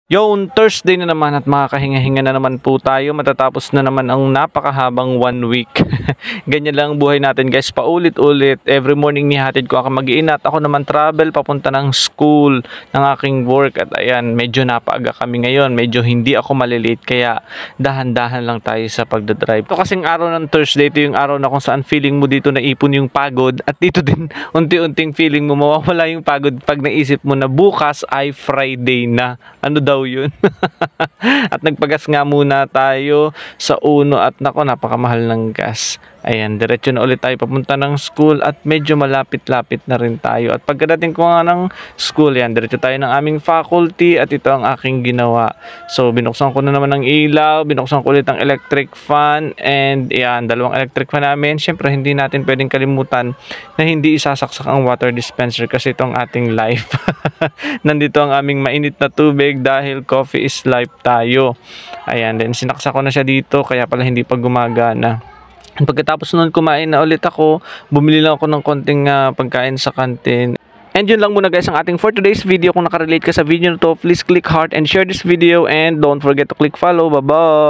Yon, Thursday na naman at makakahinga-hinga na naman po tayo. Matatapos na naman ang napakahabang 1 week. Ganyan lang ang buhay natin guys, paulit-ulit. Every morning nihatid ko ako mag-iina at ako naman travel papunta ng school ng aking work. At ayan, medyo napaaga kami ngayon. Medyo hindi ako malilate kaya dahan-dahan lang tayo sa pagdadrive. Ito kasing araw ng Thursday, ito yung araw na kung saan feeling mo dito naipon yung pagod. At dito din unti-unting feeling mo mawawala yung pagod pag naisip mo na bukas ay Friday na. Ano daw yun? At nagpagas nga muna tayo sa Uno at nako, napakamahal ng gas. Ayan, diretso na ulit tayo papunta ng school at medyo malapit-lapit na rin tayo. At pagkadating ko nga ng school, yan, diretso tayo ng aming faculty at ito ang aking ginawa. So, binuksan ko na naman ng ilaw, binuksan ko ulit ang electric fan and yan, dalawang electric fan namin. Siyempre, hindi natin pwedeng kalimutan na hindi isasaksak ang water dispenser kasi itong ating life. Nandito ang aming mainit na tubig dahil coffee is life tayo. Ayan, then sinaksak ko na siya dito kaya pala hindi pa gumagana. Pagkatapos nun, kumain na ulit ako. Bumili lang ako ng konting pagkain sa kantin. And yun lang muna guys ang ating for today's video. Kung nakarelate ka sa video na to, please click heart and share this video. And don't forget to click follow. Bye-bye!